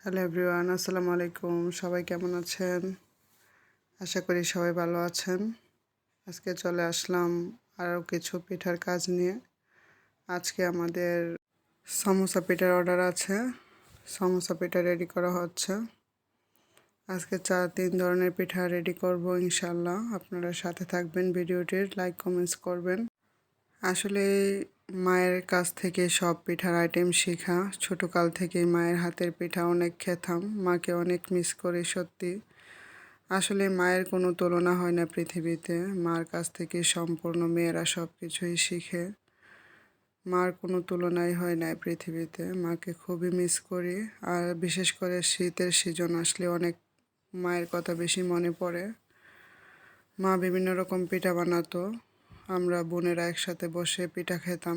Hello everyone, আসসালামু আলাইকুম। সবাই কেমন আছেন? আশা করি সবাই ভালো আছেন। আজকে চলে আসলাম আরও কিছু পিঠার কাজ নিয়ে। আজকে আমাদের সমোসা পিঠার অর্ডার আছে। সমোসা পিঠা রেডি করা হচ্ছে। আজকে 3 ধরনের পিঠা রেডি করব ইনশাল্লাহ। আপনারা সাথে থাকবেন, ভিডিওটির লাইক কমেন্টস করবেন। আসলে মায়ের কাছ থেকে সব পিঠার আইটেম শেখা। ছোটোকাল থেকেই মায়ের হাতের পিঠা অনেক খেতাম। মাকে অনেক মিস করি সত্যি। আসলে মায়ের কোনো তুলনা হয় না পৃথিবীতে। মার কাছ থেকে সম্পূর্ণ মেয়েরা সব কিছুই শিখে। মার কোনো তুলনাই হয় না পৃথিবীতে। মাকে খুবই মিস করি। আর বিশেষ করে শীতের সিজন আসলে অনেক মায়ের কথা বেশি মনে পড়ে। মা বিভিন্ন রকম পিঠা বানাতো। আমরা বোনেরা একসাথে বসে পিঠা খেতাম।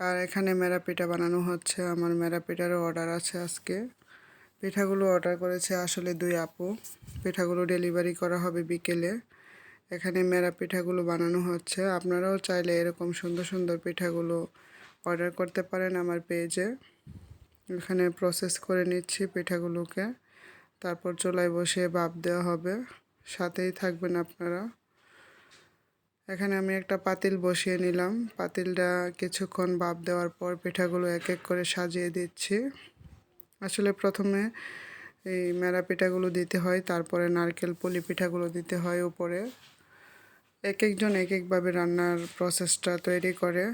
আর এখানে মেরা পিঠা বানানো হচ্ছে। আমার মেরা পিঠারও অর্ডার আছে আজকে। পিঠাগুলো অর্ডার করেছে আসলে 2 আপু। পিঠাগুলো ডেলিভারি করা হবে বিকেলে। এখানে মেরা পিঠাগুলো বানানো হচ্ছে। আপনারাও চাইলে এরকম সুন্দর সুন্দর পিঠাগুলো অর্ডার করতে পারেন আমার পেজে। এখানে প্রসেস করে নিচ্ছি পিঠাগুলোকে। তারপর চুলায় বসিয়ে ভাপ দেওয়া হবে। সাথেই থাকবেন আপনারা। এখানে আমি একটা পাতিল বসিয়ে নিলাম। পাতিলটা কিছুক্ষণ ভাপ দেওয়ার পর পিঠাগুলো এক এক করে সাজিয়ে দিচ্ছি। আসলে প্রথমে এই মেরা পিঠাগুলো দিতে হয়, তারপরে নারকেল পুলি পিঠাগুলো দিতে হয় উপরে। এক একজন এক একভাবে রান্নার প্রসেসটা তৈরি করে।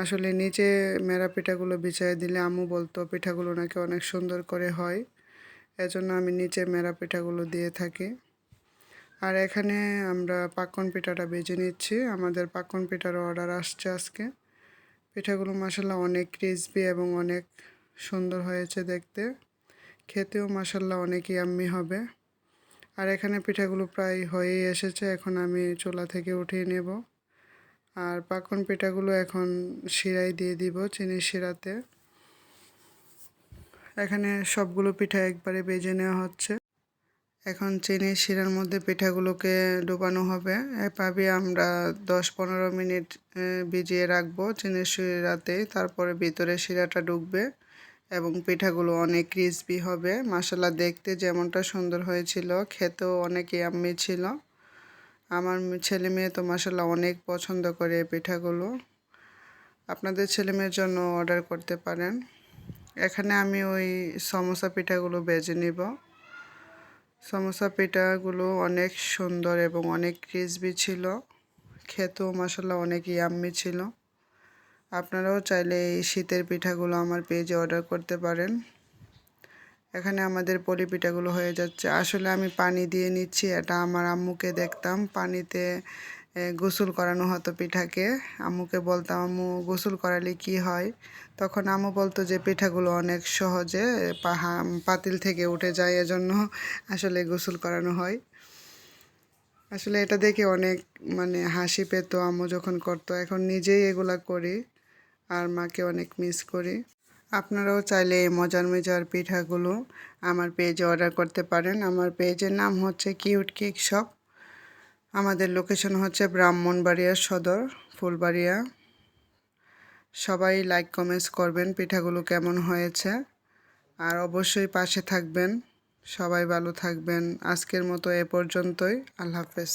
আসলে নিচে মেরা পিঠাগুলো বিছিয়ে দিলে আম্মু বলতো পিঠাগুলো নাকি অনেক সুন্দর করে হয়। এজন্য আমি নিচে মেরা পিঠাগুলো দিয়ে থাকি। আর এখানে আমরা পাক্কন পিঠাটা ভেজে নিচ্ছি। আমাদের পাক্কন পিঠার অর্ডার আসছে আজকে। পিঠাগুলো মাশাল্লাহ অনেক ক্রিসপি এবং অনেক সুন্দর হয়েছে দেখতে। খেতেও মাশাল্লাহ অনেক ইয়াম্মি হবে। আর এখানে পিঠাগুলো প্রায় হয়েই এসেছে। এখন আমি চুলা থেকে উঠিয়ে নেব। আর পাক্কন পিঠাগুলো এখন শিরায় দিয়ে দিব, চিনির শিরাতে। এখানে সবগুলো পিঠা একবারে ভেজে নেওয়া হচ্ছে। এখন চিনির শিরার মধ্যে পিঠাগুলোকে ডুবানো হবে। এভাবে আমরা 10-15 মিনিট ভিজিয়ে রাখবো চিনির শিরাতে। তারপরে ভিতরে শিরাটা ঢুকবে এবং পিঠাগুলো অনেক ক্রিসপি হবে। মাশাল্লাহ দেখতে যেমনটা সুন্দর হয়েছিল, খেতেও অনেক ইয়াম্মি ছিল। আমার ছেলে মেয়ে তো মাশাল্লাহ অনেক পছন্দ করে এই পিঠাগুলো। আপনাদের ছেলে মেয়ের জন্য অর্ডার করতে পারেন। এখানে আমি ওই সমোসা পিঠাগুলো ভেজে নিব। সমোসা পিঠাগুলো অনেক সুন্দর এবং অনেক ক্রিসপি ছিল। খেতেও মাশাল্লাহ অনেক ইয়াম্মি ছিল। আপনারাও চাইলে এই শীতের পিঠাগুলো আমার পেজে অর্ডার করতে পারেন। এখানে আমাদের পলি পিঠাগুলো হয়ে যাচ্ছে। আসলে আমি পানি দিয়ে নিচ্ছি। এটা আমার আম্মুকে দেখতাম পানিতে গোসল করানো হতো পিঠাকে। আম্মুকে বলতাম, আম্মু গোসল করালে কি হয়? তখন আম্মু বলতো যে পিঠাগুলো অনেক সহজে পাতিল থেকে উঠে যায়, এজন্য আসলে গোসল করানো হয়। আসলে এটা দেখে অনেক হাসি পেত আম্মু যখন করতো। এখন নিজেই এগুলা করি আর মাকে অনেক মিস করি। আপনারাও চাইলে এই মজার মজার পিঠাগুলো আমার পেজে অর্ডার করতে পারেন। আমার পেজের নাম হচ্ছে কিউট কেক শপ। আমাদের লোকেশন হচ্ছে ব্রাহ্মণবাড়িয়া সদর, ফুলবাড়িয়া। সবাই লাইক কমেন্টস করবেন পিঠাগুলো কেমন হয়েছে। আর অবশ্যই পাশে থাকবেন। সবাই ভালো থাকবেন। আজকের মতো এ পর্যন্তই। আল্লাহ হাফেজ।